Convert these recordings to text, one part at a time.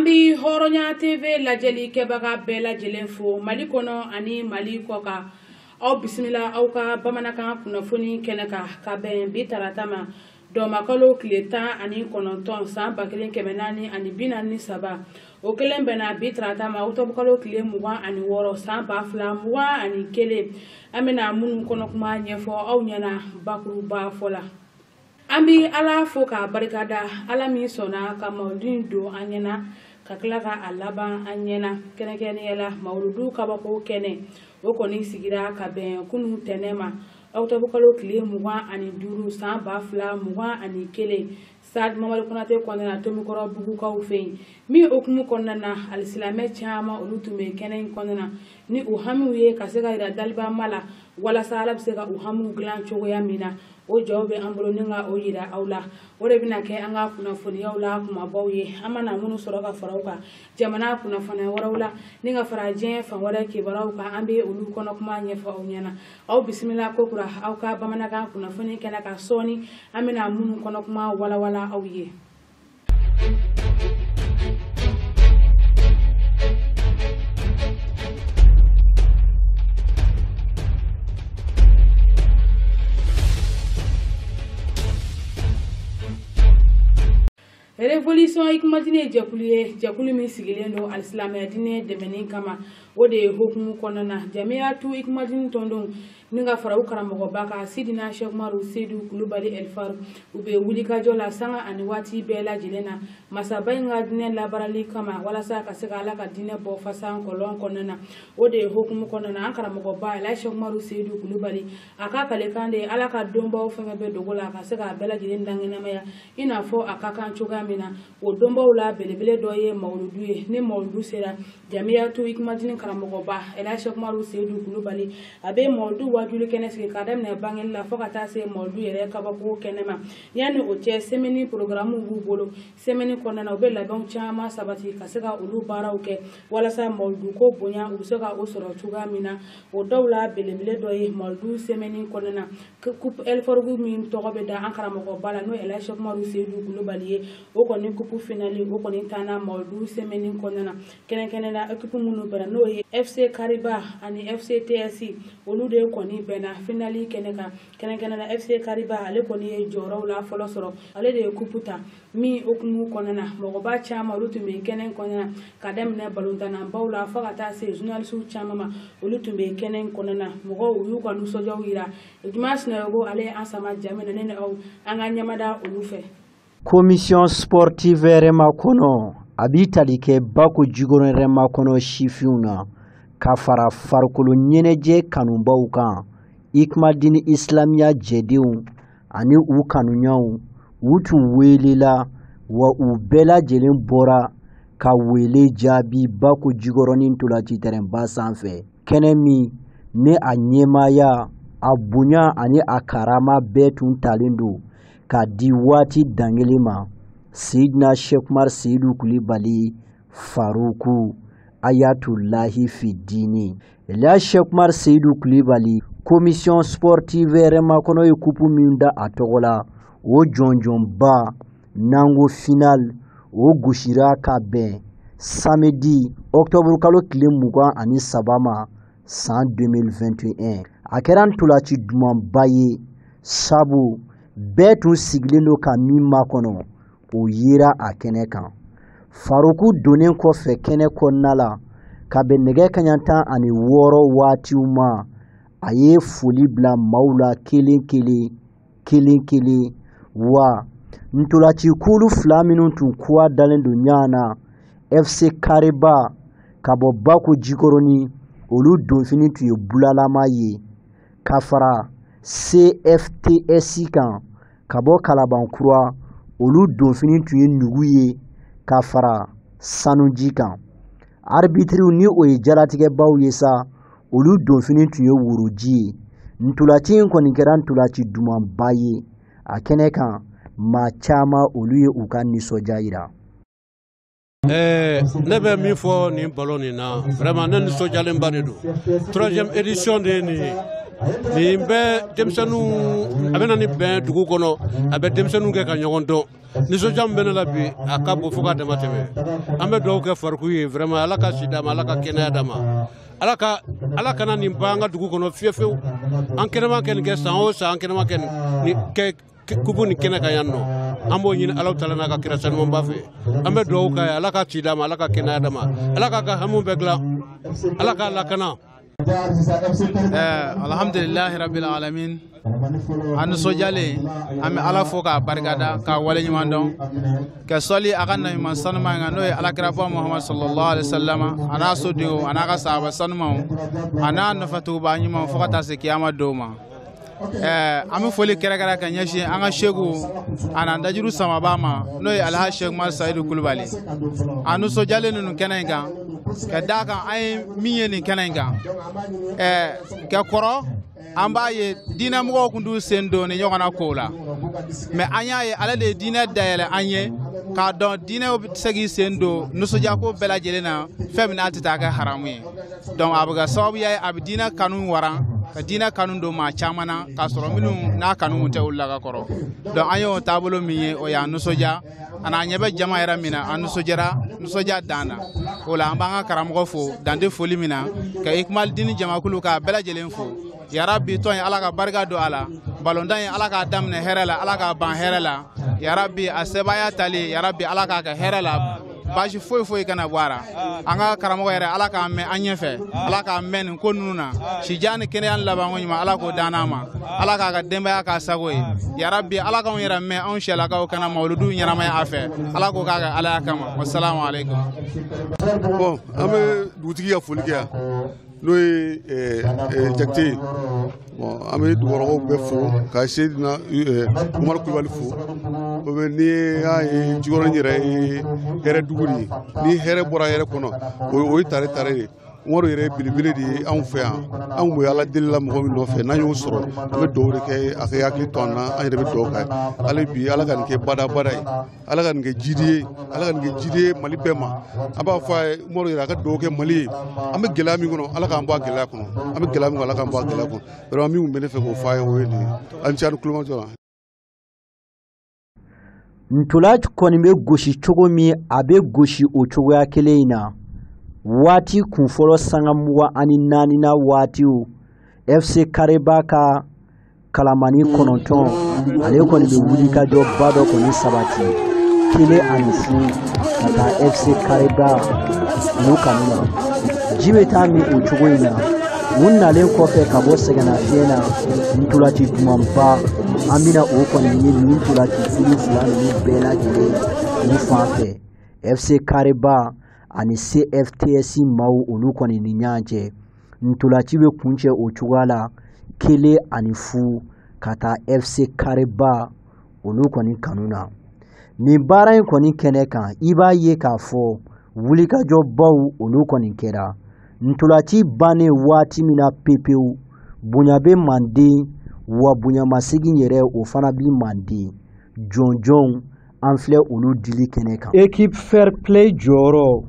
Ambi Horonya TV la jeli kebaga bela jelenfo malikono ani malikoka au bismillah au ka bamanaka kunafoni keneka ka ben bitaratama do makalo kleta ani kononton san bakelen kemenani ani binani saba o kelen bena bitaratama Octobre kalo kle muwa ani woro san bafla muwa ani kele amena munu kono kuma nyefo au nyana bakuru ba fola ambi ala foka barikada ala mi sona ka maudin do anyana ka klaka alaba anyana kene kene yala mauludu kabako kene okoni sigira ka ben kunu tenema Octobre kalo kle muwa ani duru san bafla muwa ani kele sad mamal kunate konna to mi koro bugu ka ufein mi okumu konna na alislame chama olutume kene konna ni uhamuye kasega ira dalba mala wala salab sega uhamu glan chogo ya mina o jawbe ambolo ninga o yira awla wore bina ke anga kuna foni awla kuma bawye amana munu soroka farauka jamana kuna fona warawla ninga faraje fa wara ke barawka ambe ulu kono kuma nyefa onyana aw bismillah ko kura aw ka bamana ka kuna foni kana ka soni amina munu kono kuma wala wala awye Révolution ikumatine jakuli mi sigilendo alislamiya dine demeni kama wode hukumu konana jamia tu ikumatine tondon ninga FAROUK karamogo baka sidina Sheikh Maru Seydou Kulubali El FAROUK ube wuli kajola sanga ani wati bela jilena masaba nga dine labarali kama wala sa kaseka ala ka dine bo fasan kolon konana wode hukumu konana an karamogo ba la Sheikh Maru Seydou Kulubali aka kale kande ala ka domba ofenga be dogola kaseka bela jilenda ngena maya ina fo aka kan chuga mina o domba ula belebele doye mauludu ye ne mauludu sera jamia tu ikumatine karamogo ba ela Sheikh Maru Seydou Kulubali abe mauludu wajulu kene sigi kadam ne bangel la fokata se mauludu yere kabako kenema yani o che semeni programme bu bolo semeni konana obe la bon chama sabati kaseka ulu bara uke wala sa mauludu ko bonya useka usoro chuga mina o dawla belebele doye mauludu semeni konana coupe el FAROUK min togobe da ankara mogo bala no ela Sheikh Maru Seydou Kulubali o koni coupe finale o koni tana mauludu semeni konana kene na equipe munu bera no FC Kariba ani FC TSC olu de koni bena finali kene na FC Kariba ale koni joro la folo soro ale de kuputa mi okumu konana mogo ba chama olutumbe kene konana kadem ne balundana bawla fakata se journal su chama ma olutumbe kene konana mogo uyu kwa nusoja wira dimanche na yogo ale ansama jamena nene au anga nyamada olufe commission sportive rema kono abitali ke bako jigoro rema kono shifiuna kafara farkulu nyeneje kanumbaw kan ikmadini islamiya jedew ani u kanunyaw utu welela wa u bela jelen bora ka wele jabi bako jigoro nin tulaci teren basanfe kenemi ne a nyemaya abunya ani akarama betun talindo ka di wati dangelema Sidna Sheikh Maru Seydou Kulubali FAROUK ayatullahi fi dini la Sheikh Maru Seydou Kulubali commission sportive rema kono yukupu minda atogola o jonjon ba nango final o gushira ka ben samedi Octobre kalo kile mugan ani sabama san 2021 akeran tulaci duman baye sabu betu siglendo ka mimma kono o yira a kene kan FAROUK donen kofe kene konnala ka be nege kanyantan ani woro watiuma aye foli bla maula kelen wa ntulaci kulu flaminu tun kuwa dalen do nyana FC Kariba kabo bako jikoroni olu donfini tu ye bulalama ye kafara CFTS kan kabo kalabankura olu donfini tu ye nugu ye kafara sanuji kan arbitre ni o ye jalatige baw ye sa olu donfini tu ye wuruji ntulaci koni kɛra ntulaci duman baye a kɛnɛ kan ma chama olu ye u ka nisɔndiya yira ne bɛ min fɔ nin ballon nin na vraiment ne nisɔndiyalen ba de don 3e édition de ni ni bɛ denmisɛnninw a bɛ na ni bɛn dugu kɔnɔ a bɛ denmisɛnninw kɛ ka ɲɔgɔn dɔn nisɔndiya min bɛ ne la bi a ka bon fo ka dama tɛmɛ an bɛ dugawu kɛ FAROUK ye vraiment ala ka si d'a ma ala ka kɛnɛya d'a ma ala kana nin ban an ka dugu kɔnɔ fiyewu fiyewu an kɛnɛma kɛ nin kɛ san o san an kɛnɛma kɛ nin kɛ kubu ni kɛnɛ kan yan nɔ an b'o ɲini Alahu Taala n'a ka kira sanumanba fɛ an bɛ dugawu k'a ye ala ka ci d'a ma ala ka kɛnɛya d'a ma ala k'a ka hamiw bɛɛ dilan ala k'a lakana. Alhamdulillahi rabbil alamin an nisɔndiyalen an bɛ ala fo k'a barikada k'a waleɲuman dɔn ka sɔli a ka nabiɲuman sanuman kan n'o ye alakiraba Muhammad sallallahu alaihi wasallam a n'a sodenw a n'a ka sahaba sanumanw a n'a nɔfɛtuguba ɲuman fo ka taa se kiyama don ma. An bɛ foli kɛrɛnkɛrɛn ka ɲɛsin an ka seku a n'an dajuru samaba ma n'o ye Alhaji Seku Umaru Sayidu Kulubali a nisɔndiyalen ninnu kɛnɛ in kan ka d'a kan an ye min ye nin kɛnɛ in kan ka kɔrɔ an b'a ye diinɛmɔgɔw tun t'u sen don ni ɲɔgɔnna kow la mais an y'a ye ale de ye diinɛ dayɛlɛ an ye k'a dɔn diinɛw bɛ se k'i sen don nisɔndiyako bɛɛ lajɛlen na fɛn min n'a tɛ taa kɛ haramu ye donc a bɛ kɛ sababuya ye a bɛ diinɛ kanu waran ka diinɛ kanu don maa caman na k'a sɔrɔ minnu n'a kanu tɛ olu la ka kɔrɔ donc an y'o taabolo min ye o y'an nisɔndiya a n'a ɲɛ bɛ jama yɛrɛ min na an nisɔndiyara nisɔndiya dan na o la an b'an ka karamɔgɔ fo dan tɛ foli min na ka Ikumalidini jamakulu k'a bɛɛ lajɛlen fo yarabi tɔn ye ala ka barika don a la balontan ye ala k'a daminɛ hɛrɛ la ala k'a ban hɛrɛ la yarabi a sebaaya tali yarabi ala k'a kɛ hɛrɛ la baasi foyi foyi kana bɔ a la an ka karamɔgɔ yɛrɛ ala k'a mɛn an ɲɛfɛ ala k'a mɛn nin ko ninnu na sijan ni kɛnɛya labanko ɲuman ala k'o dan an ma ala k'a ka denbaya k'a sago ye yarabi ala k'anw yɛrɛ mɛn anw sɛlakaw kana mawuludu ɲɛnamaya a fɛ ala k'o k'a kɛ alaya kama wasalamu alaikum. Bon an bɛ dugutigi ka foli kɛ yan n'o ye Jakite bon an bɛ dugukɔrɔmɔgɔw bɛɛ fo ka Seydina Umaru Kulubali fo o bɛ ni y'a ye Jikɔrɔni yɛrɛ ye hɛrɛ dugu de ye ni hɛrɛ bɔra hɛrɛ kɔnɔ o ye tare tare de Umaru yɛrɛ ye belebele de ye anw fɛ yan an tun bɛ ala deli la mɔgɔ min nɔfɛ n'an y'o sɔrɔ an bɛ dugawu de kɛ a ka hakili to an na an yɛrɛ bɛ dugawu kɛ hali bi ala ka nin kɛ badabada ye ala ka nin kɛ jidi ye ala ka nin kɛ jidi ye Mali bɛɛ ma an b'a fɔ a ye Umaru yɛrɛ a ka dugawu kɛ Mali ye an bɛ gɛlɛya min kɔnɔ ala k'an bɔ a gɛlɛya kɔnɔ an bɛ gɛlɛya min kɔnɔ ala k'an bɔ a gɛlɛya kɔnɔ vraiment min tun bɛ ne fɛ k'o fɔ a ye o ye nin ye a ni ce a ni kulomajɔ la. Ntolaci kɔni bɛ gosi cogo min a bɛ gosi o cogoya kelen in na waati kunfɔlɔ sanga 24 na waatiw FC Kareba ka kalamani 9 ale kɔni bɛ wuli ka jɔ ba dɔ kɔni sabati 1-0 ka taa FC Kareba n'u kanu na ji bɛ taa min o cogo in na mun nalen kɔfɛ ka bɔ sɛgɛnnafiɲɛ na ntolaci dumanba an bɛna o kɔni ye nin ntolaci fili 2 ninnu bɛɛ lajɛlen u fan fɛ FC Kareba ani CFTS maaw olu kɔni ni ɲɔgɔn cɛ ntolaci bɛ kuncɛ o cogoya la 1-0 ka taa FC Kareba olu kɔni kanu na nin baara in kɔni kɛnɛ kan i b'a ye k'a fɔ wulikajɔbaw olu kɔni kɛra ntolaci bannen waati min na pepewu bonya bɛ Manden wa bonyamasegin yɛrɛ o fana bi Manden jɔnjɔnw an filɛ olu dili kɛnɛ kan équipe fair play jɔyɔrɔ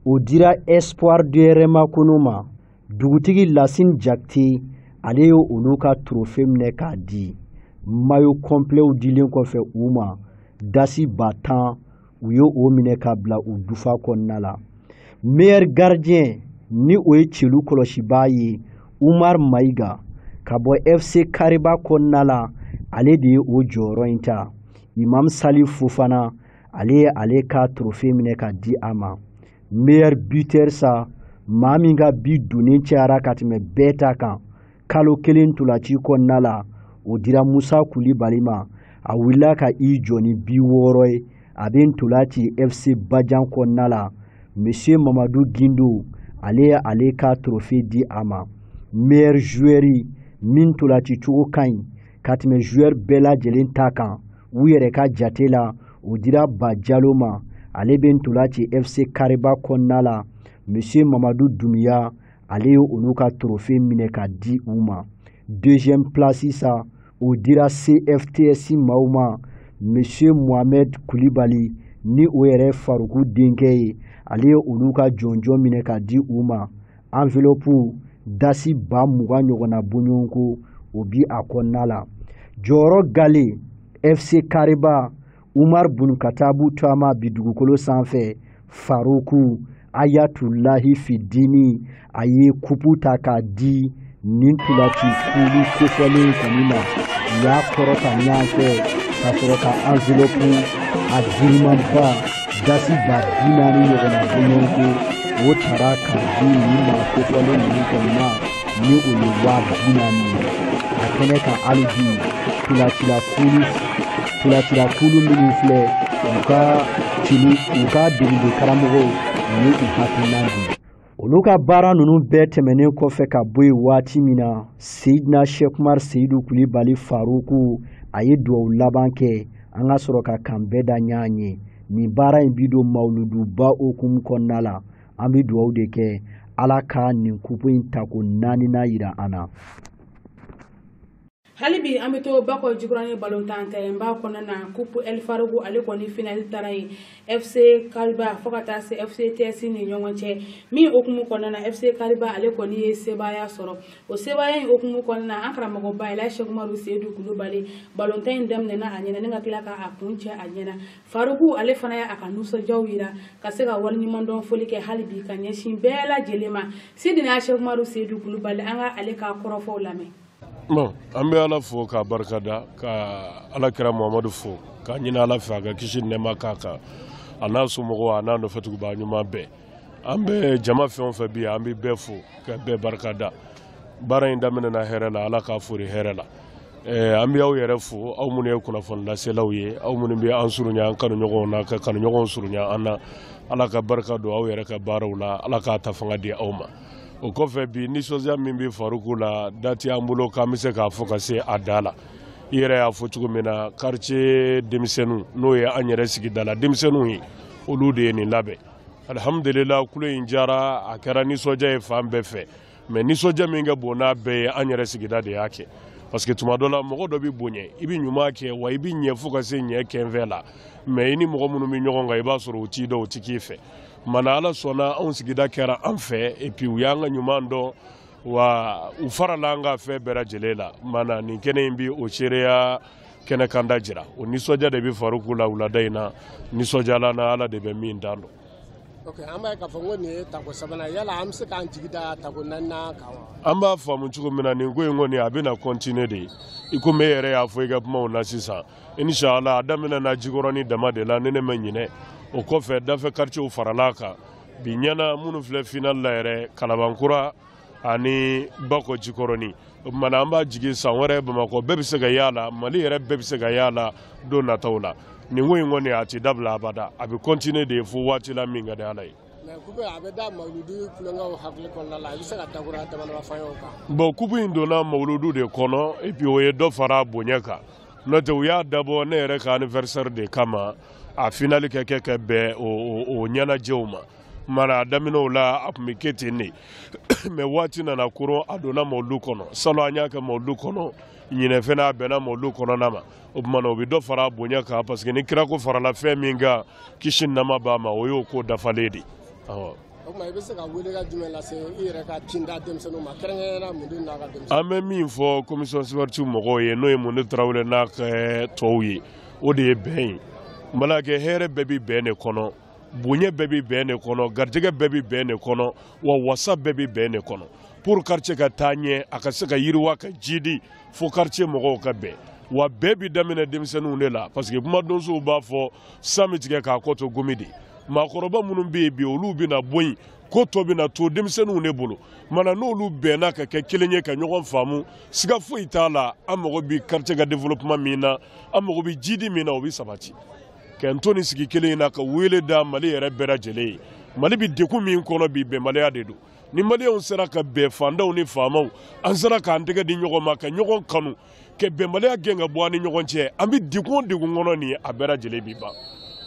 o dira espoir de Remakunu ma dugutigi Lasine Jakite ale ye olu ka trophée minɛ k'a di maillot complet dilen kɔfɛ u ma dasi 10 u ye o minɛ ka bila u dufa kɔnɔna la meilleur gardien ni o ye celu kɔlɔsibaa ye Umar Mayiga ka bɔ FC Kareba kɔnɔna la ale de ye o jɔyɔrɔ in ta Imam Salif Fofana ale ye ale ka trophée minɛ ka di a ma meilleur buteur sa maa min ka bi donnen cayara ka tɛmɛ bɛɛ ta kan kalo 1 ntolaci kɔnɔna la o dira Musa Kulibali ma a wulila ka i jɔ ni 60 ye a bɛ ntolaci FC Bajan kɔnɔna la Monsieur Mamadou Gindo ale ye ale ka trophée di a ma meilleur joueur min ntolaci cogo ka ɲi ka tɛmɛ joueur bɛɛ lajɛlen ta kan u yɛrɛ ka jate la o dira Ba Jalo ma ale bɛ ntolaci FC Kareba kɔnɔna la Monsieur Mamadou Doumbia ale ye olu ka trophée minɛ ka di u ma deuxième place sa o dira CFTS maaw ma Monsieur Mohamed Kulibali ni o yɛrɛ Farouku denkɛ ye ale ye olu ka jɔnjɔn minɛ ka di u ma enveloppe dasi ba mugan ɲɔgɔnna bɔɲɔgɔn ko o bi a kɔnɔna la. Jɔyɔrɔ gale FC Kariba Umar Bunkatabu Tuama bi dugukolo sanfɛ Faruku Ayatullahi Fidini a ye kupu ta k'a di nin tulaci kulu kofɔlen kɔni ma u y'a kɔrɔ ka ɲɔgɔn fɛ ka sɔrɔ ka enveloppe a girimanba dasi ba 40 ɲɔgɔnna bɔɲɔgɔn ko o taara ka di nin ma kofɔlen ninnu kɔni ma ni o ye 40 ye a kɛnɛ kan hali bi tulacila kulu minnu filɛ u ka degede karamɔgɔw u ye u hakilina di. Olu ka baara ninnu bɛɛ tɛmɛnen kɔfɛ ka bɔ yen waati min na Seydina Sheikh Umar Seydou Kulibali Faruku a ye duwawu laban kɛ an ka sɔrɔ ka kan bɛɛ da ɲɔgɔn ye. Nin baara in bi don mawuluduba hukumu kɔnɔna la an bɛ duwawu de kɛ Ala ka nin kupu in tako 4nan yira an na. Halibi an bɛ to Bakɔ Jikɔrɔni balontan tɛrɛnba kɔnɔna na coupe El Faroukou ale kɔni finale taara yen FC Kariba fo ka taa se FC TS ni ɲɔgɔn cɛ min hukumu kɔnɔna na FC Kariba ale kɔni ye sebaaya sɔrɔ o sebaaya in hukumu kɔnɔna na an karamɔgɔba Elhaji Sheikh Umar Seydou Kulibali balontan in daminɛna a ɲɛna ni ka tila ka a kun cɛ a ɲɛna Faroukou ale fana ye a ka nisɔndiyaw yira ka se ka waliɲumandɔn foli kɛ halibi ka ɲɛsin bɛɛ lajɛlen ma Seydina Sheikh Umar Seydou Kulibali an ka ale ka kɔrɔfɔw lamɛn. Bon, an bɛ Ala fo ka barikada ka Alakira Muhamadu fo ka ɲini Ala fɛ a ka kisi nɛɛma k'a kan a n'a somɔgɔw a n'a nɔfɛtuguba ɲuman bɛɛ an bɛ jama fɛn o fɛn bi an bɛ bɛɛ fo ka bɛɛ barikada baara in daminɛna hɛrɛ la Ala k'a fori hɛrɛ la an bɛ aw yɛrɛ fo aw minnu ye kunnafoni laselaw ye aw minnu bɛ an surunya an kanuɲɔgɔnw na ka kanuɲɔgɔnw surunya an na Ala ka barika don aw yɛrɛ ka baaraw la Ala k'a ta fanga di aw ma. O kɔfɛ bi nisɔndiya min bɛ Faroukou la dati an bolo k'an bɛ se k'a fɔ ka se a da la i yɛrɛ y'a fɔ cogo min na quartier denmisɛnninw n'o ye an yɛrɛ sigida la denmisɛnninw ye olu de ye nin labɛn alhamdulillah kulo in jara a kɛra nisɔndiya ye fan bɛɛ fɛ mais nisɔndiya min ka bon n'a bɛɛ ye an yɛrɛ sigida de y'a kɛ parce que tuma dɔ la mɔgɔ dɔ bɛ bonya i bɛ ɲuman kɛ wa i bɛ ɲɛ fo ka se ɲɛ kɛnfɛ la mais i ni mɔgɔ minnu bɛ ɲɔgɔn kan i b'a sɔrɔ u t'i dɔn u tɛ k'i fɛ. Mana Ala sɔnna anw sigida kɛra an fɛ et puis u y'an ka ɲuman dɔn wa u farala an ka fɛn bɛɛ lajɛlen la mana nin kɛnɛ in bi o seereya kɛnɛ kanda jira o nisɔndiya de bɛ Faroukou la wulada in na nisɔndiyala na Ala de bɛ min dan dɔn. Ok, an b'a ye k'a fɔ ko nin ye tako 3nan yala an bɛ se k'an jigi da tako 4nan kan wa? An b'a faamu cogo min na nin ko in kɔni a bɛna continuer de i komi e yɛrɛ y'a fɔ i ka kumaw na sisan inshallah a daminɛna Jikɔrɔni dama de la ni ne ma ɲinɛ o kɔfɛ dafɛ quartier farala kan bi ɲɛna minnu filɛ final la yɛrɛ Kalabankura ani Bakɔ Jikɔrɔni o kumana an b'a jigi san wɛrɛ Bamakɔ bɛɛ bɛ se ka y'a la Mali yɛrɛ bɛɛ bɛ se ka y'a la don nataw la nin ko in kɔni a tɛ dabila abada a bɛ continuer de fo waati la min ka di Ala ye. Mais coupe a bɛ da mawuludu kulonkɛw hakili kɔnɔna la i bɛ se ka dakura damadama fɔ an ye o kan. Bon coupe in donna mawuludu de kɔnɔ et puis o ye dɔ fara bonya kan n'o tɛ u y'a dabɔ ne yɛrɛ ka anniversaire de kama a finali kɛ bɛn o ɲɛnajɛw ma mana a daminɛw la a tun bɛ kɛ ten de mais waati nana koron a donna mawuludu kɔnɔ salon an y'a kɛ mawuludu kɔnɔ ɲinɛ fana a bɛnna mawuludu kɔnɔna ma o kumana o bɛ dɔ fara bonya kan parce que ni kira ko farala fɛn min kan kisi nama b'a ma o y'o ko dafalen de. O kuma i bɛ se ka welekan jumɛn lase i yɛrɛ ka tinda denmisɛnninw ma kɛrɛnkɛrɛnnenya Mundi n'a ka denmisɛnninw. An bɛ min fɔ commission sportive mɔgɔw ye n'o ye Mundi Tarawele n'a ka tɔw ye o de ye bɛn ye. Malakɛ hɛrɛ bɛɛ bɛ bɛn de kɔnɔ bonya bɛɛ bɛ bɛn de kɔnɔ garijɛgɛ bɛɛ bɛ bɛn de kɔnɔ wa wasa bɛɛ bɛ bɛn de kɔnɔ pour quartier ka taa ɲɛ a ka se ka yiriwa ka jidi fo quartier mɔgɔw ka bɛn wa bɛɛ bɛ daminɛ denmisɛnninw de la parce que kumadonsow b'a fɔ san bɛ tigɛ k'a kɔ to gomi de maakɔrɔba minnu bɛ yen bi olu bɛna bɔ yen ko tɔ bɛna to denmisɛnninw de bolo mana n'olu bɛnna ka kɛ kelen ye ka ɲɔgɔn faamu siga foyi t'a la an mago bɛ quartier ka développement min na an mago bɛ jidi min na o bɛ sabati. Kɛntɔ ni sigi kelen in na ka wele da Mali yɛrɛ bɛɛ lajɛlen ye Mali bɛ degun min kɔnɔ bi bɛnbaliya de don ni Maliyɛnw sera ka bɛn fandaw ni faamaw an sera k'an tɛgɛ di ɲɔgɔn ma ka ɲɔgɔn kanu ka bɛnbaliya gɛn ka bɔ an ni ɲɔgɔn cɛ an bɛ degun o degun kɔnɔ nin ye a bɛɛ lajɛlen bi ban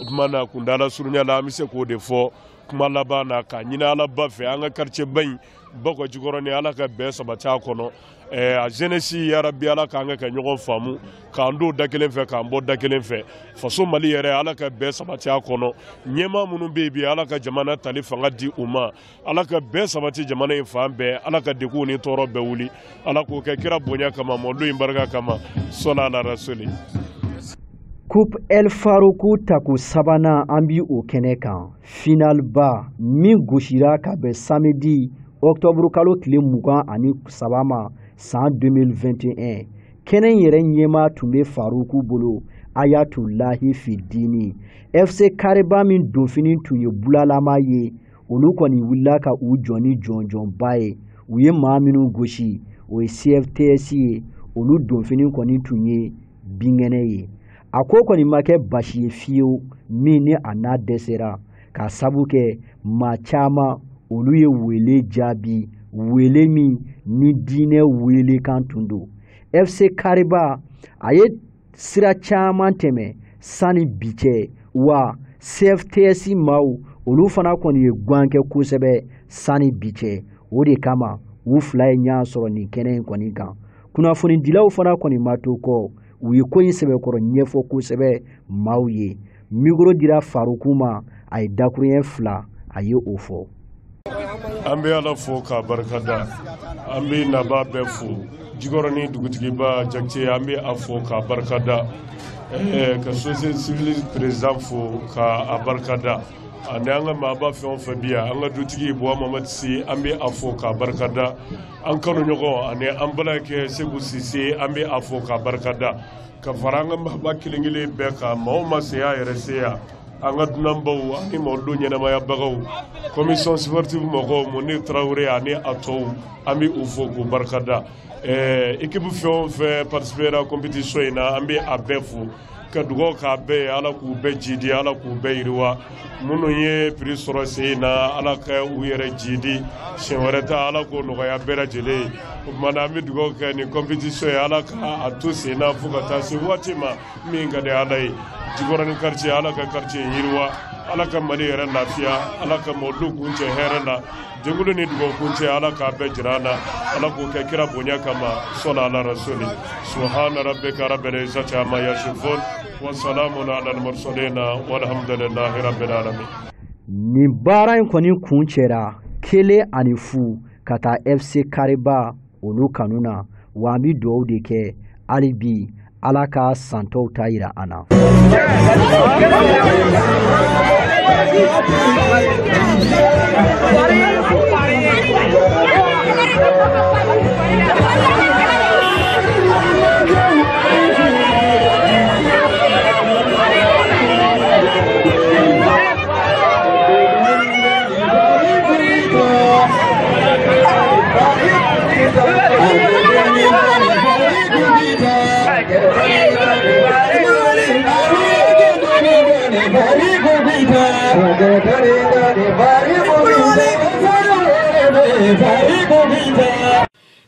o tuma na kundala surunya la an bɛ se k'o de fɔ kuma laban na ka ɲini Ala ba fɛ an ka quartier ba in bako jigoroni ala ka bɛɛ sabati a kɔnɔ a jeunesse yarabi ala k'an ka ɲɔgɔn faamu k'an don da kelen fɛ k'an bɔ da kelen fɛ faso Mali yɛrɛ ala ka bɛɛ sabati a kɔnɔ ɲɛmaa minnu bɛ yen bi ala ka jamana tali fanga di u ma ala ka bɛɛ sabati jamana in fan bɛɛ ala ka degun ni tɔɔrɔ bɛɛ wuli ala k'o kɛ kira bonya kama mɔlu in barika kama sɔla ala rasuli. Coupe El Faroukou taku sabana an bi o kɛnɛ kan final ba min gosira ka bɛn samedi octobre kalo tile 23 ma san 2021 kɛnɛ yɛrɛ ɲɛma tun bɛ Faroukou bolo Ayatoulahi Fidini FC Kariba min donfini tun ye bulalama ye olu kɔni wulila ka u jɔ ni jɔnjɔnba ye u ye maa minnu gosi o ye CFTS ye olu donfini kɔni tun ye binkɛnɛ ye a ko kɔni ma kɛ basi ye fiyewu min ni a n'a dɛsɛra ka sabu kɛ maa caman olu ye wele jaabi wele min ni diinɛ wele kan tun don FC Kariba a ye sira caman tɛmɛ sani bi cɛ wa CFTS maaw olu fana kɔni ye guwan kɛ kosɛbɛ sani bi cɛ o de kama u fila ye ɲɔgɔn sɔrɔ nin kɛnɛ in kɔni kan kunnafonidilaw fana kɔni ma to kɔ u ye ko in sɛbɛkɔrɔ ɲɛfɔ kosɛbɛ maaw ye mikoro dira Faroukou ma a ye dakuruɲɛ 2 a ye o fɔ. An bɛ ala fo k'a barikada an bɛ naba bɛɛ fo jikɔrɔni dugutigiba Jakite an bɛ a fo k'a barikada ka société civile président fo k'a barikada ani an ka maaba fɛn o fɛn bi yan an ka dutigi Buwa Mamadi Si an bɛ a fo k'a barikada an kanuɲɔgɔn ani an balakɛ Segu Sise an bɛ a fo k'a barikada ka fara an ka maaba kelen kelen bɛɛ kan maa o ma se a yɛrɛ se yan an ka dunanbaw ani maaw ɲɛnamayabagaw commission sportive mɔgɔw Moni Traoré ani a tɔw an bɛ u fo k'u barikada équipe fɛn o fɛn participera compétition in na an bɛ a bɛɛ fo ka dugawu k'a bɛɛ ye ala k'u bɛɛ jidi ala k'u bɛɛ yiriwa minnu ye prix sɔrɔ sen in na ala ka u yɛrɛ jidi siɲɛ wɛrɛ ta ala k'o nɔgɔya bɛɛ lajɛlen ye o kumana an bɛ dugawu kɛ ni compétition ye ala ka a to sen na fo ka taa se waati ma min ka di ala ye jikɔrɔni quartier ala ka quartier yiriwa ala ka Mali yɛrɛ lafiya ala ka mɔdenw kuncɛ hɛrɛ la jɛkulu ni dugawu kuncɛ ala k'a bɛɛ jira an na ala k'o kɛ kira bonya kama sɔla ala rasuli subhana rabbika rabbil izzati amma yasifun wa salamun ala al mursalin walhamdulillahi rabbil alamin. Nin baara in kɔni kun cɛra 1 ani 0 ka taa FC Kariba olu kanu na wa an bɛ dugawu de kɛ hali bi ala ka santɔw ta yira an na.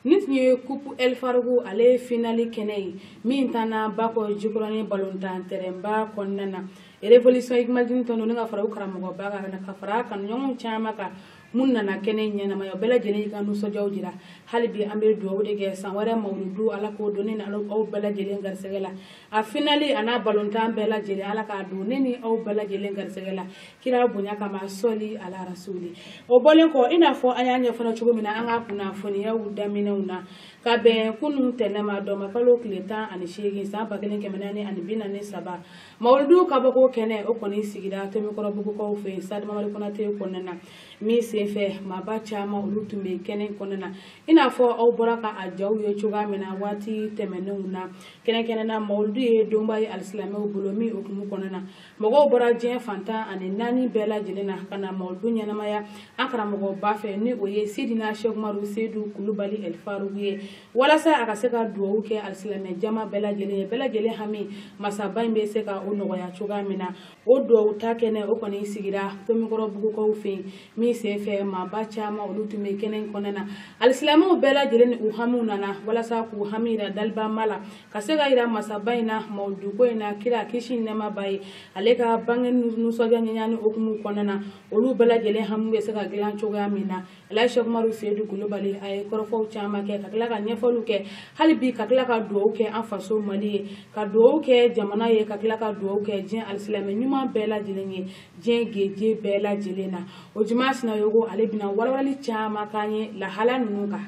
Nin tun ye coupe El Faroukou ale finali kɛnɛ ye min tana bakɔ jikɔrɔni balontan terrainba kɔnɔna na révolution Hikmadine tɔn ni ka fara u karamɔgɔba kan ka fara kanuɲɔgɔnw caman kan mun nana kɛnɛ ɲɛnamaya bɛɛ lajɛlen ka nisɔndiyaw jira hali bi an bɛ dugawu de kɛ san wɛrɛ mawuludu ala k'o don ne ni aw bɛɛ lajɛlen garisɛgɛ la a finali a n'a balontan bɛɛ lajɛlen ala k'a don ne ni aw bɛɛ lajɛlen garisɛgɛ la kira bonya kama sɔli ala rasuli o bɔlen kɔ i n'a fɔ an y'a ɲɛfɔ cogo min na an ka kunnafoniyaw daminɛw na ka bɛn kunun tɛnɛma dɔma kalo tile 18 san 1443 mawuludu ka bɔ ko kɛnɛ o kɔni sigira Tomikɔrɔbugukaw fɛ yen Stade Mamadu Konate kɔnɔna na min senfɛ maaba caman olu tun bɛ kɛnɛ kɔnɔna na i n'a fɔ aw bɔra ka a jaw ye cogoya min na waati tɛmɛnenw na kɛnɛkɛnɛ na mawuludu ye donba ye alisilamɛw bolo min hukumu kɔnɔna na mɔgɔw bɔra diɲɛ fantan ani 4 bɛɛ lajɛlen na ka na mawuludu ɲɛnamaya an karamɔgɔba fɛ ni o ye Sidina Sheikh Umaru Seydou Kulubali El Faroukou ye walasa a ka se ka dugawu kɛ alisilamɛ jama bɛɛ lajɛlen ye bɛɛ lajɛlen hami masaba in bɛ se ka o nɔgɔya cogoya min na o dugawu ta kɛnɛ o kɔni sigira Tomikɔrɔbugukaw fɛ yen min senfɛ maaba caman olu tun bɛ kɛnɛ kɔnɔna na alisilamɛw bɛɛ lajɛlen ni u hamiw nana walasa k'u hami yira dalibama la ka se ka yira masaba in na mawuduko in na kira kisi ni nɛɛma b'a ye ale ka bange nisɔndiya ɲɛɲini hukumu kɔnɔna na olu bɛɛ lajɛlen hami bɛ se ka dilan cogoya min na Alaji Sɛki Umaru Seyidu Kulubali a ye kɔrɔfɔw caman kɛ ka tila ka ɲɛfɔliw kɛ hali bi ka tila ka dugawu kɛ an faso Mali ye ka dugawu kɛ jamana ye ka tila ka dugawu kɛ diɲɛ alisilamɛ ɲuman bɛɛ lajɛlen ye diɲɛ geje bɛɛ lajɛlen na o juma sinayogo ale bɛna walawalali caman k'an ye lahala ninnu kan.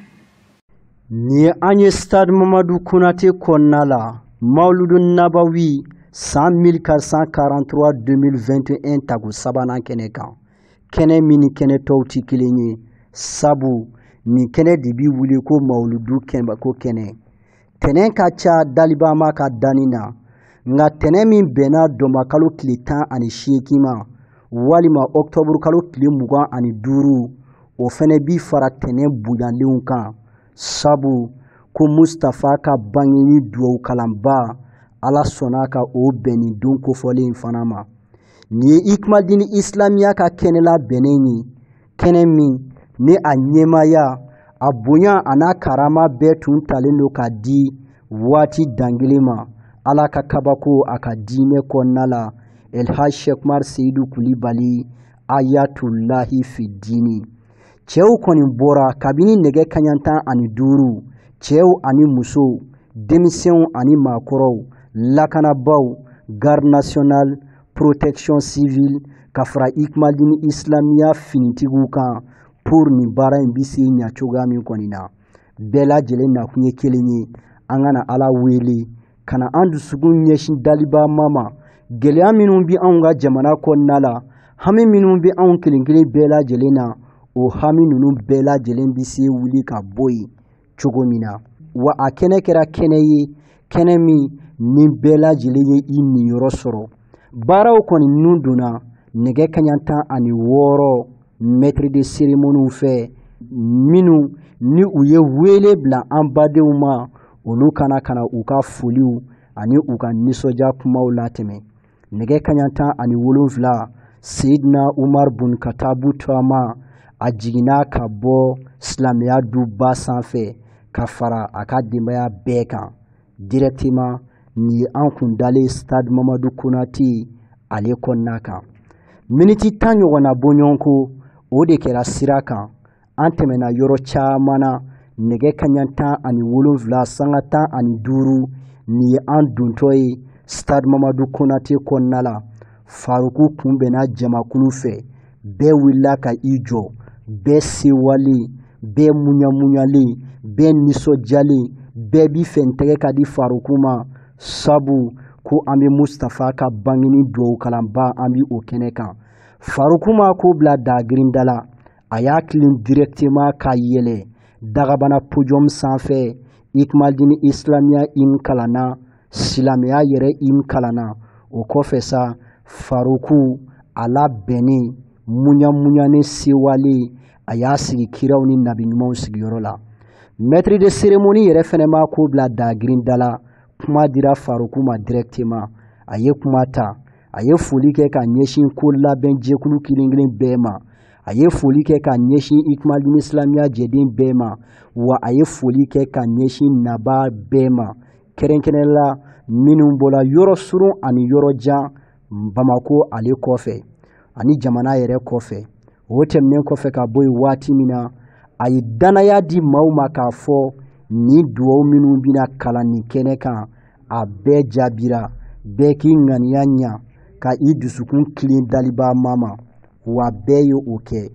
Ni an ye Stade Mamadou Konate kɔnɔna la Mawludu Nabawi san 1443-2021 tago sabanan kɛnɛ kan kɛnɛ min ni kɛnɛ tɔw ti kelen ye sabu nin kɛnɛ de bi wuli ko Mawludu ko kɛnɛ tɛnɛn ka ca dalibama ka danni na nka tɛnɛn min bɛnna dɔnba kalo tile 18 ma walima Octobre kalo tile 25 o fɛnɛ bi fara tɛnɛn bonyanlenw kan sabu ko Mustafa ka bangeni duwawu kalanba Ala sɔnna ka o bɛnni don kofɔlen fana ma ni ye Ikmadini Islamiya ka kɛnɛ la bɛnnen ye kɛnɛ min ni a ɲɛmaya a bonya a n'a karama bɛɛ tun talen don ka di waati dangelen ma Ala ka kabako a ka diinɛ kɔnɔna la Elhaji Sɛki Umaru Seyidu Kulibali Ayatullahi fi dini cɛw kɔni bɔra kabini nɛgɛ kaɲɛ 15 cɛw ani musow denmisɛnw ani maakɔrɔw lakanabaw garde nationale protection civile ka fara Ikmadini Islamiya finitigiw kan pour nin baara in bi se ɲa cogoya min kɔni na bɛɛ lajɛlen nakun ye kelen ye an kana Ala wele kana an dusukun ɲɛsin dalibama ma gɛlɛya minnu bi anw ka jamana kɔnɔna la hami minnu bi anw kelen kelen bɛɛ lajɛlen na o hami ninnu bɛɛ lajɛlen bi se wuli ka bɔ yen cogo min na wa a kɛnɛ kɛra kɛnɛ ye kɛnɛ min ni bɛɛ lajɛlen ye I niyɔrɔ sɔrɔ baaraw kɔni ninnu donna nɛgɛ kaɲɛ 16 maître de cérémonie fɛ minnu ni u ye wele bila an badenw ma olu kana u ka foliw ani u ka nisɔndiya kumaw latɛmɛ nɛgɛ kaɲɛ 17 Seydina Umar bun Katabu Turama a jiginna ka bɔ silamɛya duba sanfɛ ka fara a ka denbaya bɛɛ kan directement ni ye an kun dalen Stade Mamadou Konate ale kɔnɔna kan miniti 10 ɲɔgɔnna bɔɲɔgɔnko o de kɛra sira kan an tɛmɛna yɔrɔ caman na nɛgɛ kaɲɛ 17 sanga 15 ni ye an dontɔ ye Stade Mamadou Konate kɔnɔna la Faruku kunbɛnna jamakulu fɛ bɛɛ wulila ka I jɔ bɛɛ sewalen bɛɛ munyamunyalen bɛɛ nisɔndiyalen bɛɛ bi fɛ n tɛgɛ ka di Faruku ma sabu ko an bɛ Mustafa ka bangeni duwawu kalanba an bi o kɛnɛ kan Faruku ma ko bila dagirinda la a y'a kilen directement ka yɛlɛ dagabana podium sanfɛ Ikmadini Islamiya im kalanna silamɛya yɛrɛ im kalanna o kɔfɛ sa Faruku a labɛnnen munyamunyanen sewalen a y'a sigi kiraw ni nabi ɲumanw sigiyɔrɔ la maître de cérémonie yɛrɛ fɛnɛ ma ko bila dagirinda la kuma dira Faruku ma directement a ye kuma ta a ye foli kɛ ka ɲɛsin ko labɛn jɛkulu kelen-kelen bɛɛ ma a ye foli kɛ ka ɲɛsin Ikmadini Islamiya jɛden bɛɛ ma wa a ye foli kɛ ka ɲɛsin naba bɛɛ ma kɛrɛnkɛrɛnnen la minnu bɔra yɔrɔ surun ani yɔrɔ jan Bamako ale kɔfɛ ani jamana yɛrɛ kɔfɛ o tɛmɛnen kɔfɛ ka bɔ yen waati min na a ye danaya di maaw ma k'a fɔ ni duwawu minnu bɛna kalan nin kɛnɛ kan a bɛɛ jaabira bɛɛ k'i ŋaniya ɲa ka I dusukun kilen dalibama ma wa bɛɛ ye o kɛ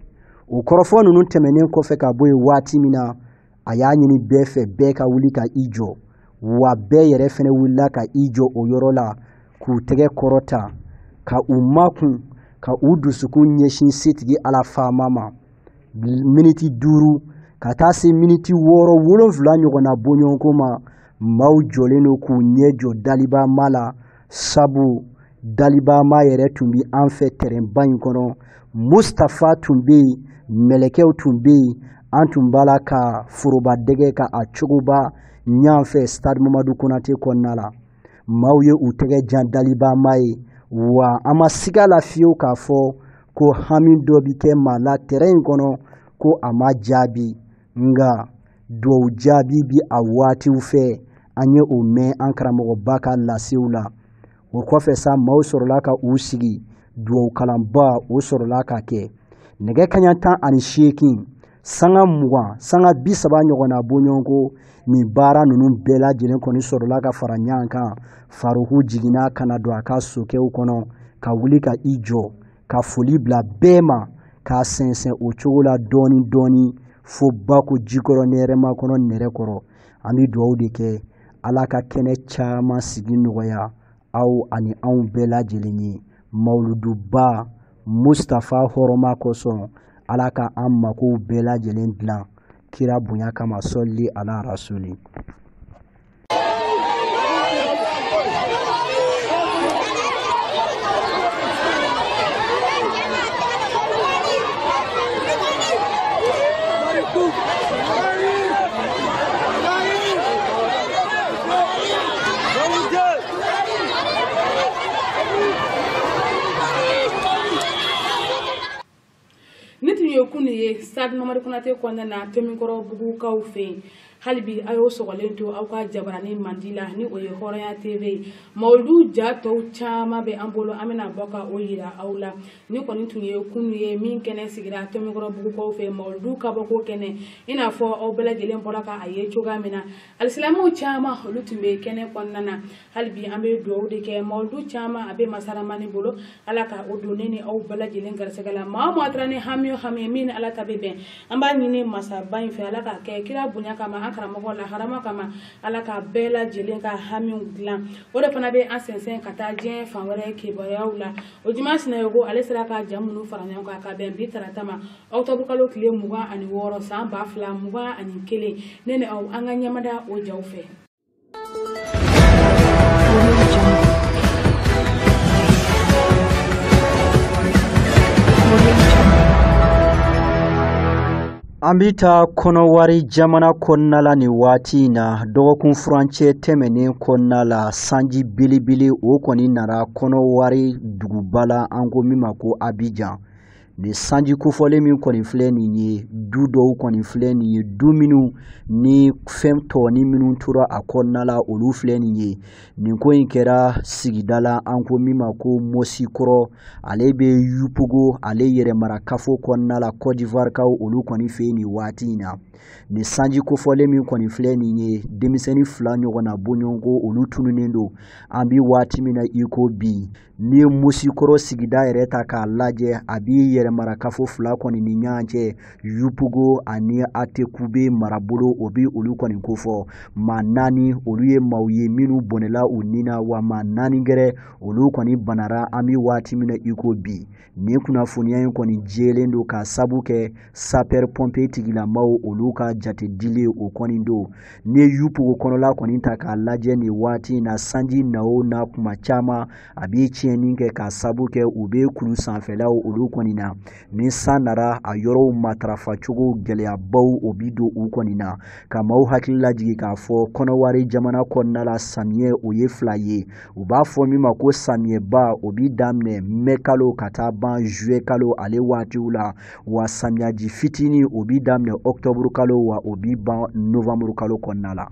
o kɔrɔfɔ ninnu tɛmɛnen kɔfɛ ka bɔ yen waati min na a y'a ɲini bɛɛ fɛ bɛɛ ka wuli ka I jɔ wa bɛɛ yɛrɛ fɛnɛ wulila ka I jɔ o yɔrɔ la k'u tɛgɛ kɔrɔta ka u makun ka u dusukun ɲɛsin setigi Ala faama ma miniti 5 ka taa se miniti 6-7 ɲɔgɔnna bɔɲɔgɔnko ma maaw jɔlen don k'u ɲɛ jɔ dalibama la sabu dalibama yɛrɛ tun bi an fɛ terrainba in kɔnɔ Mustafa tun bɛ yen mɛlɛkɛw tun bɛ yen an tun b'a la ka foroba dɛgɛ ka a cogoba ɲan fɛ Stade Mamadou Konate kɔnɔna la maaw ye u tɛgɛ jan dalibama ye wa an ma siga la fiyewu k'a fɔ ko hami dɔ bi kɛ maa la terrain kɔnɔ ko a ma jaabi nga duwawu jaabi bi a waatiw fɛ an ye o mɛn an karamɔgɔba ka lasew la o kɔfɛ sa maaw sɔrɔla ka u sigi duwawu kalanba o sɔrɔla ka kɛ nɛgɛ kaɲa 18 sanga 20 sanga 30 ɲɔgɔnna bɔɲɔgɔnko nin baara ninnu bɛɛ lajɛlen kɔni sɔrɔla ka fara ɲɔgɔn kan faruku jiginna kana don a ka sokɛw kɔnɔ ka wuli ka i jɔ ka foli bila bɛɛ ma k'a sɛnsɛn o cogo la dɔɔni dɔɔni fo bako jikɔrɔ nɛrɛma kɔnɔ nɛrɛ kɔrɔ an bɛ duwawu de kɛ ala ka kɛnɛ caman sigi nɔgɔya aw ani anw bɛɛ lajɛlen ye mawuluduba Mustafa hɔrɔma kosɔn ala ka an makow bɛɛ lajɛlen dilan kira bonya kama sɔli ala rasuli. Kunu ye stade Mamadu Konate kɔnɔna na Tomikɔrɔ bugukaw fɛ halibi a y'o sɔgɔlen to aw ka jabarani mandi la ni o ye Hɔrɔnya TV Mawudu ja tɔw caman bɛ an bolo an bɛna bɔ ka o yira aw la ni kɔni tun ye kunu ye min kɛnɛ sigira Tomikɔrɔ bugukaw fɛ Mawudu ka bɔ ko kɛnɛ i n'a fɔ aw bɛɛ lajɛlen bɔra ka a ye cogoya min na alisilamɛw caman olu tun bɛ kɛnɛ kɔnɔna na halibi an bɛ duwawu de kɛ Mawudu caman a bɛ masaramani bolo ala ka o don ne ni aw bɛɛ lajɛlen garisɛgɛ la maa o maa taara ni hami o hami min ala ta bɛ bɛn an b'a ɲini masaba in fɛ ala ka kɛ kira bonya kama an karamɔgɔ la harama kama ala ka bɛɛ lajɛlen ka hamiw dilan o de fana bɛ an sɛnsɛn ka taa diɲɛ fan wɛrɛ kibaruyaw la o juma sinayogo ale sera ka jaa minnu fara ɲɔgɔn kan ka bɛn bi tarata ma Octobre kalo tile 26 san 2021 ne ni aw an ka ɲɛmada o jaw fɛ. An bɛ taa kɔnɔwari jamana kɔnɔna la nin waati in na dɔgɔkun furancɛ tɛmɛnen kɔnɔna la sanji belebele o kɔni nana kɔnɔwari duguba la an ko min ma ko Abidjan ni sanji kofɔlen min kɔni filɛ nin ye du dɔw kɔni filɛ nin ye du minnu ni fɛn tɔɔni minnu tora a kɔnɔna la olu filɛ nin ye nin ko in kɛra sigida la an ko min ma ko Mosikɔrɔ ale bɛ Yupogo ale yɛrɛmarakafo kɔnɔna la Côte d'Ivoire kaw olu kɔni fɛ nin waati in na ni sanji kofɔlen min kɔni filɛ nin ye denmisɛnnin 2 ɲɔgɔnna bɔɲɔgɔnko olu tununen don an bi waati min na i ko bi ni ye Mosikɔrɔ sigida yɛrɛ ta k'a lajɛ a bi yɛrɛmarakafo 2 kɔni ni ɲɔgɔn cɛ Yupogo ani Atekube marabolo o bi olu kɔni kofɔ maa 4 olu ye maaw ye minnu bɔnɛla u nina wa maa 4 gɛrɛ olu kɔni banara an bi waati min na i ko bi nin kunnafoniya in kɔni jɛlen don ka sabu kɛ sapeur pompier tigilamaw olu ka jate dile o kɔni don ni ye Yupogo kɔnɔla kɔni ta k'a lajɛ nin waati in na sanji na o na kuma caman a bi tiɲɛni kɛ ka sabu kɛ u bɛ kulu sanfɛlaw olu kɔni na ni san nara a yɔrɔw matarafa cogo gɛlɛyabaw o bi don u kɔni na ka maaw hakili lajigi k'a fɔ kɔnɔwari jamana kɔnɔna la samiyɛ o ye 2 ye u b'a fɔ min ma ko samiyɛba o bi daminɛ mai kalo ka taa ban juillet kalo ale waatiw la wa samiyaji fitini o bi daminɛ octobre kalo wa o bi ban novembre kalo kɔnɔna la.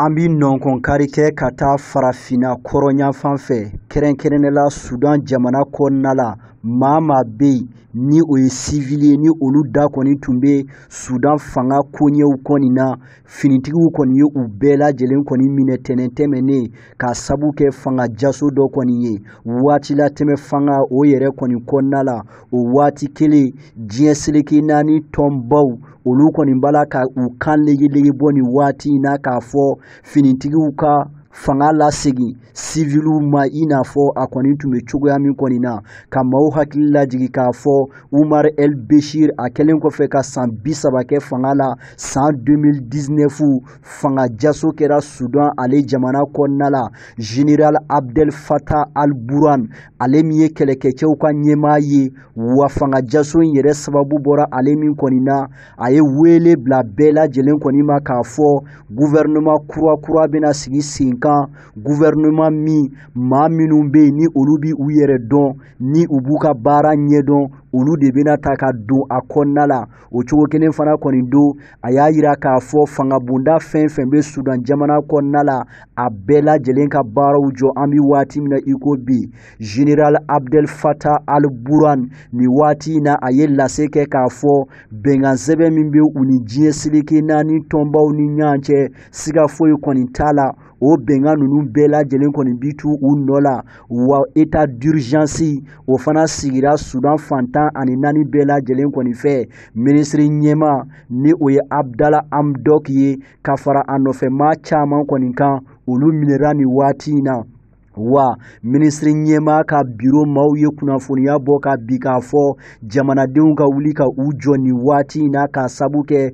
An bi nɔnkɔnkari kɛ ka taa farafina kɔrɔnyanfan fɛ kɛrɛnkɛrɛnnɛla Sudan jamana kɔnɔna la maa maa bɛ yen ni o ye civil ye ni olu da kɔni tun bɛ Sudan fanga koɲɛw kɔni na finitigiw kɔni ye u bɛɛ lajɛlen kɔni minɛ tɛnɛn tɛmɛnen ka sabu kɛ fanga jaso dɔ kɔni ye waati la tɛmɛ fanga o yɛrɛ kɔni kɔnɔna la o waati kelen diɲɛ seleke 4 tɔnbaw olu kɔni bala ka u kan lege bɔ ni waati in na k'a fɔ finitigiw ka fanga lasegi civilu ma ina fo akoni tume cogoya min kɔni na ka maaw hakili lajigi k'a fɔ Umar El Bashir a kɛlen kɔfɛ ka san 30 kɛ fanga la san 2019 fanga jaso kɛra Sudan ale jamana kɔnɔna la General Abdel Fattah al-Burhan ale min ye kɛlɛkɛcɛw ka ɲɛmaa ye wa fanga jaso in yɛrɛ sababu bɔra ale min kɔni na a ye wele bila bɛɛ lajɛlen kɔni ma k'a fɔ gouvernement kura bɛna sigi sen kan gouvernement min maa minnu bɛ yen ni olu bi u yɛrɛ dɔn ni u b'u ka baara ɲɛdɔn olu de bɛna ta ka don a kɔnɔna la o cogo kelen fana kɔni don a y'a yira k'a fɔ fanga bonda fɛn fɛn bɛ Sudan jamana kɔnɔna la a bɛɛ lajɛlen ka baaraw jɔ an bi waati min na i ko bi General Abdel Fattah al-Burhan ni waati in na a ye lase kɛ k'a fɔ bɛnkan sɛbɛn min bɛ u ni diɲɛ seleke naani tɔnbaw ni ɲɔgɔn cɛ siga foyi kɔni t'a la o bɛnkan ninnu bɛɛ lajɛlen kɔni bi tu u nɔ la wa état d'urgence o fana sigira Sudan fantan ani naani bɛɛ lajɛlen kɔni fɛ ministre ɲɛma ni o ye Abdallah Hamdok ye ka fara a nɔfɛmaa caman kɔni kan olu minɛra ni waati in na wa ministre ɲɛma ka biro maaw ye kunnafoniya bɔ ka bi k'a fɔ jamanadenw ka wuli ka u jɔ ni waati in na ka sabu kɛ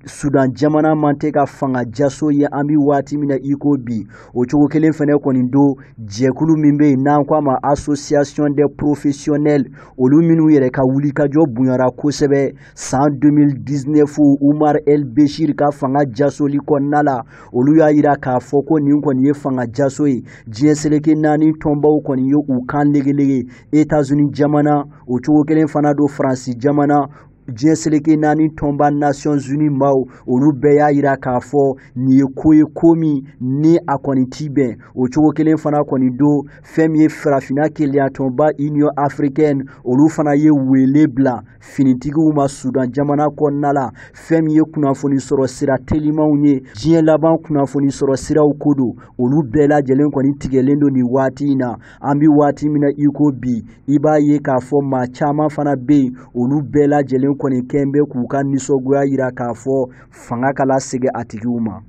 Sudan jamana man tɛ ka fanga jaso ye an bi waati min na i ko bi o cogo kelen fɛnɛ kɔni don jɛkulu min bɛ yen n'an k'a ma association des professionnels olu minnu yɛrɛ ka wuli ka jɔ bonyara kosɛbɛ san 2019 Umar El Bashir ka fanga jasoli kɔnɔna la olu y'a yira k'a fɔ ko nin kɔni ye fanga jaso ye diɲɛ seleke naani tɔnbaw kɔni ye u kan legelege États-Unis jamana o cogo kelen fana don Faransi jamana diɲɛ seleke naani tɔnba Nations Unies maaw olu bɛɛ y'a yira k'a fɔ nin ye ko ye ko min ni a kɔni ti bɛn o cogo kelen fana kɔni don fɛn min ye farafina keleya tɔnba Union Africaine olu fana ye wele bila finitigiw ma Sudan jamana kɔnɔna la fɛn min ye kunnafoni sɔrɔ sira telimanw ye diɲɛ laban kunnafoni sɔrɔ siraw ko don olu bɛɛ lajɛlen kɔni tigɛlen don nin waati in na an bi waati min na i ko bi i b'a ye k'a fɔ maa caman fana bɛ yen olu bɛɛ lajɛlen kɔni kɛn bɛ k'u ka nisɔngoya yira k'a fɔ fanga ka lasegin a tigiw ma.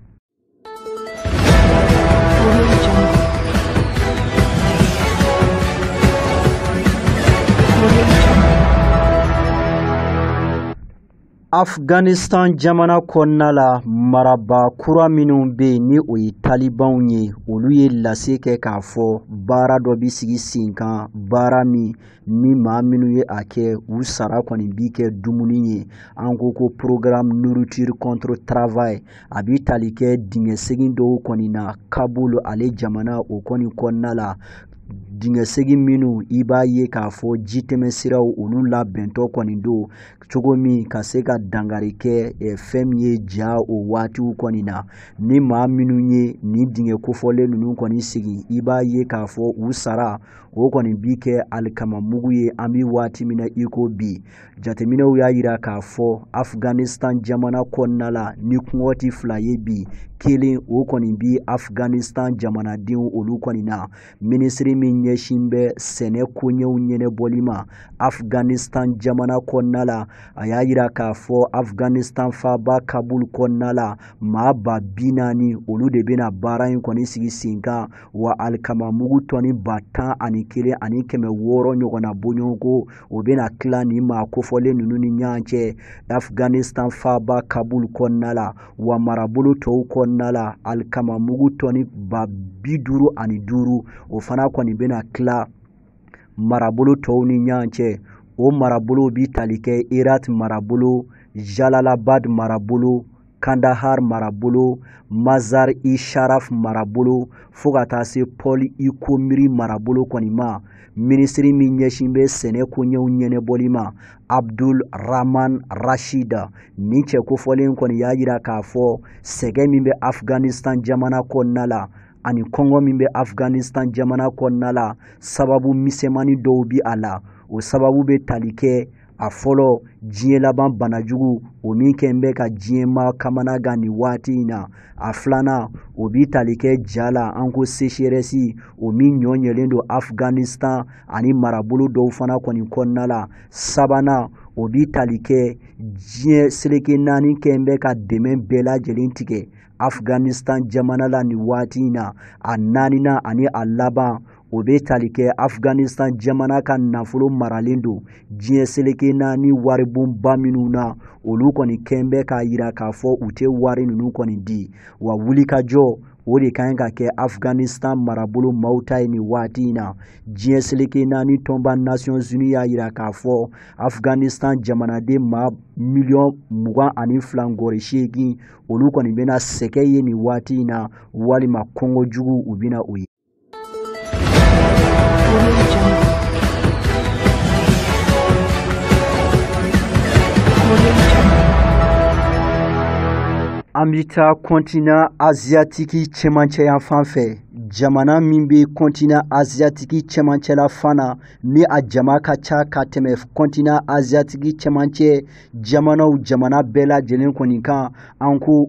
Afghanistan jamana kɔnɔna la maraba kura minnu bɛ yen ni o ye talibanw ye olu ye lase kɛ k'a fɔ baara dɔ bi sigi sen kan baara min ni maa minnu ye a kɛ u sara kɔni bi kɛ dumuni ye an ko programme nourriture contre travail a bi tali kɛ dingɛsegin dɔw kɔni na Kabul ale jamana o kɔni kɔnɔna la dingɛsegin minnu i b'a ye k'a fɔ jitɛmɛsiraw olu labɛntɔ kɔni don cogo min ka se ka dangari kɛ fɛn min ye ja o waatiw kɔni na ni maa minnu ye ni dingɛ kofɔlen ninnu kɔni sigi i b'a ye k'a fɔ u sara o kɔni bi kɛ alikamamugu ye an bi waati min na i ko bi jateminɛw y'a yira k'a fɔ Afghanistan jamana kɔnɔna la ni kɔngɔ ti fila ye bi kelen o kɔni bi Afghanistan jamanadenw olu kɔni na ministre min ɲɛsin bɛ sɛnɛ koɲɛw ɲɛnɛbɔli ma Afghanistan jamana kɔnɔna la a y'a yira k'a fɔ Afghanistan faaba Kabul kɔnɔna la maa ba 40 olu de bɛna baara in kɔni sigi sen kan wa alikamamugu tɔni 11 ani 600 ɲɔgɔnna bɔɲɔgɔnko o bɛna tila nin maa kofɔlen ninnu ni ɲɔgɔn cɛ Afghanistan faaba Kabul kɔnɔna la wa marabolo tɔw kɔnɔna la alikamamugu tɔni 55 o fana kɔni bɛna tila marabolo tɔw ni ɲɔgɔn cɛ o marabolo bi tali kɛ Herat marabolo Jalalabad marabolo Kandahar marabolo Mazar-i-Sharaf marabolo fo ka taa se Paul Ikomiri marabolo kɔni ma ministri min ɲɛsin bɛ sɛnɛ koɲɛw ɲɛnɛbɔli ma Abdul Rahman Rashida ni cɛ kofɔlen kɔni y'a yira k'a fɔ sɛgɛ min bɛ Afghanistan jamana kɔnɔna la ani kɔngɔ min bɛ Afghanistan jamana kɔnɔna la sababu misɛnmani dɔw bi a la o sababu bɛ tali kɛ a fɔlɔ diɲɛ laban banajugu o min kɛn bɛ ka diɲɛ maa kamana gan nin waati in na a filanan o bi tali kɛ ja la an ko sécheresse o min ɲɔɲɛlen don Afghanistan ani marabolo dɔw fana kɔni kɔnɔna la sabanan o bi tali kɛ diɲɛ seleke naani kɛn bɛ ka dɛmɛ bɛɛ lajɛlen tigɛ Afghanistan jamana la ni waati na a naanina ani a laban o bɛ tali kɛ Afghanistan jamana ka nafolo maralen don diɲɛ seleke na ni waribonba minnu na olu kɔni kɛn bɛ k'a yira k'a fɔ u tɛ wari ninnu kɔni di wa wulikajɔ o de kan ka kɛ Afghanistan marabolo maaw ta ye nin waati na diɲɛ seleke na ni tɔnba Nations Unies y'a yira k'a fɔ Afghanistan jamanaden maa miliyɔn 22 ngɔri 8 olu kɔni bɛna sɛgɛ ye nin waati na walima kɔngɔ jugu u bɛna o ye. An bɛ taa continent asiatiki cɛmancɛ yan fan fɛ jamana min bɛ continent asiatiki cɛmancɛ la fana ni a jama ka ca ka tɛmɛ continent asiatiki cɛmancɛ jamana bɛɛ lajɛlen kɔni kan an ko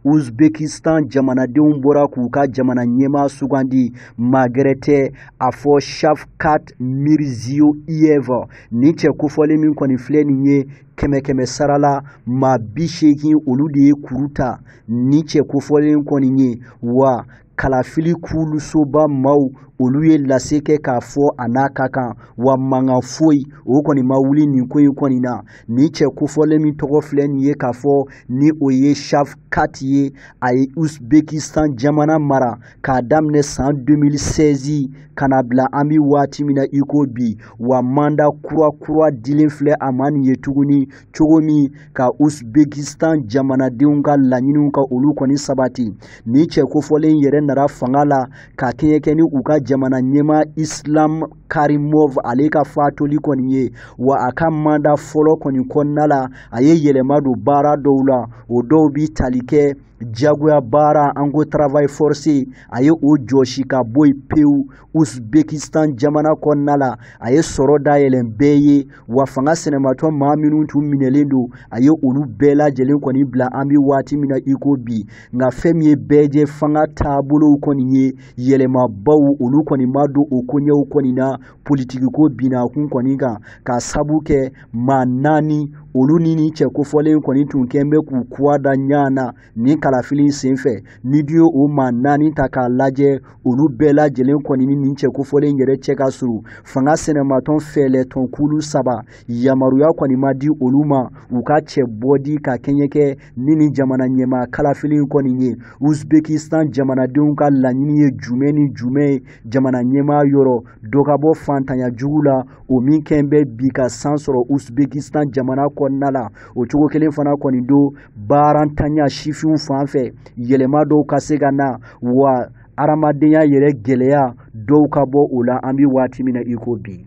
Uzbekistan jamanadenw bɔra k'u ka jamana ɲɛmaa sugandi Magrete a fɔ Shavkat Mirziyoyev ni cɛ kofɔlen min kɔni filɛ nin ye kɛmɛ sara la maa 80 olu de ye kuru ta ni cɛ kofɔlen kɔni ye wa kalafili kulusoba maaw olu ye lase kɛ k'a fɔ a n'a ka kan wa mankan foyi o kɔni ma wuli nin ko in kɔni na ni cɛ kofɔlen min tɔgɔ filɛ nin ye k'a fɔ ni o ye Shavkat ye a ye Uzbekistan jamana mara k'a daminɛ san 2016 kana bila an bi waati min na i ko bi wa manda kura dilen filɛ a ma nin ye tuguni cogo min ka Uzbekistan jamanadenw ka laɲiniw ka olu kɔni sabati ni cɛ kofɔlen yɛrɛ nara fanga la ka kɛɲɛ ni u ka jamana ɲɛma Islam Karimov ale ka fatoli kɔni ye wa a ka manda fɔlɔ kɔni kɔnɔna la a ye yɛlɛma don baara dɔw la o dɔw bi tali kɛ jagoya baara an ko travail forcé a ye o jɔsi ka bɔ yen pewu Uzbekistan jamana kɔnɔna la a ye sɔrɔ dayɛlɛn bɛɛ ye wa fanga sɛnɛmatɔ maa minnu tun minɛlen don a ye olu bɛɛ lajɛlen kɔni bila an bi waati min na i ko bi nka fɛn min ye bɛɛ jɛ fanga taabolow kɔni ye yɛlɛmabaw olu kɔni ma don o koɲɛw kɔni na politiki ko binakun kɔni kan ka sabu kɛ maa 4 olu ni cɛ kofɔlen kɔni tun kɛn bɛ k'u kuwa da ɲa na ni kalafili senfɛ ni di o maa 4 ta k'a lajɛ olu bɛɛ lajɛlen kɔni ni cɛ kofɔlen yɛrɛ cɛ ka surun fanga sɛnɛmatɔn fɛlɛtɔn kulu 3 yamaruya kɔni ma di olu ma u ka cɛ bɔdi ka kɛɲɛ kɛ ni jamana ɲɛma kalafili kɔni ye Uzbekistan jamanadenw ka laɲini ye jumɛn ni jumɛn jamana ɲɛma yɔrɔ dɔ ka bɔ fantanya jugu la o min kɛn bɛ bi ka san sɔrɔ Uzbekistan jamana kɔnɔna la o cogo kelen fana kɔni do baarantanya sifinw fan fɛ yɛlɛma dɔw ka se ka na wa aramadenya yɛrɛ gɛlɛya dɔw ka bɔ o la an bi waati min na i ko bi.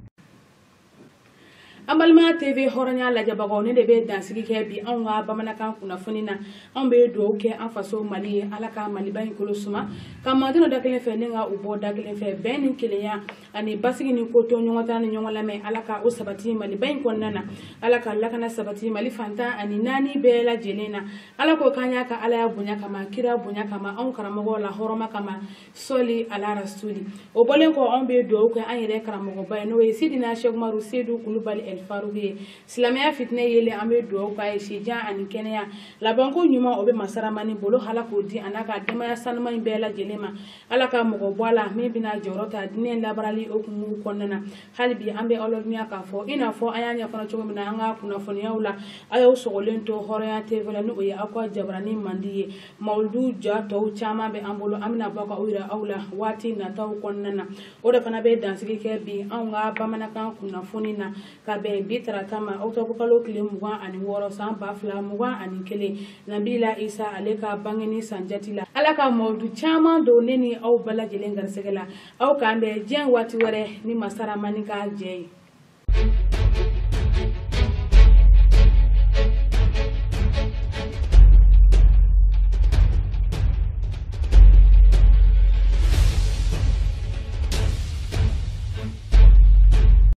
Ambalma TV hɔrɔnya lajɛbagaw ne de bɛ dansigi kɛ bi anw ka bamanankan kunnafoni na anw bɛ dugawu kɛ an faso Mali ye Ala ka Maliba in kolo suma ka mantino da kelen fɛ ne ka u bɔ da kelen fɛ bɛn ni kelenya ani basigi ni ko to ɲɔgɔn ta ni ɲɔgɔn lamɛn Ala ka o sabati Maliba in kɔnɔna na Ala ka lakana sabati Mali fantan ani 4 bɛɛ lajɛlen na Ala ko k'an y'a ka Ala ya bonya kama kira bonya kama anw karamɔgɔ la hɔrɔma kama sɔli ala rasuli o bɔlen kɔ anw bɛ dugawu kɛ an yɛrɛ karamɔgɔba ye n'o ye Sidina Sheikh Umaru Seydou Kulubali FAROUK ye silamɛya fitinɛ yele an bɛ dugawu k'a ye sijan ani kɛnɛya labanko ɲuman o bɛ masaramani bolo Ala k'o di a n'a ka denbaya sanuma in bɛɛ lajɛlen ma Ala ka mɔgɔ bɔ a la min bɛna jɔyɔrɔ ta diinɛ labarali okumu kɔnɔna na hali bi an bɛ aw ladɔnniya k'a fɔ i n'a fɔ an y'a ɲɛfɔ cogo min na an ka kunnafoniyaw la a y'aw sɔgɔlen to hɔrɔnya TV la n'o ye aw ka jabarani mandi ye mawulidu ja tɔw caman bɛ an bolo an bɛna bɔ k'aw yira aw la waati nataw kɔnɔna na o de fana bɛ dansigi kɛ bi anw ka bamanankan kunnafoni na ka bɛn bi tarata ma Octobre kalo tile 26 san 2021 Nabila Isa ale ka bangeni sanjati la Ala ka mawudu caman don ne ni aw bɛɛ lajɛlen garisɛgɛ la aw k'an bɛn diɲɛ waati wɛrɛ ni masaramani ka jɛ ye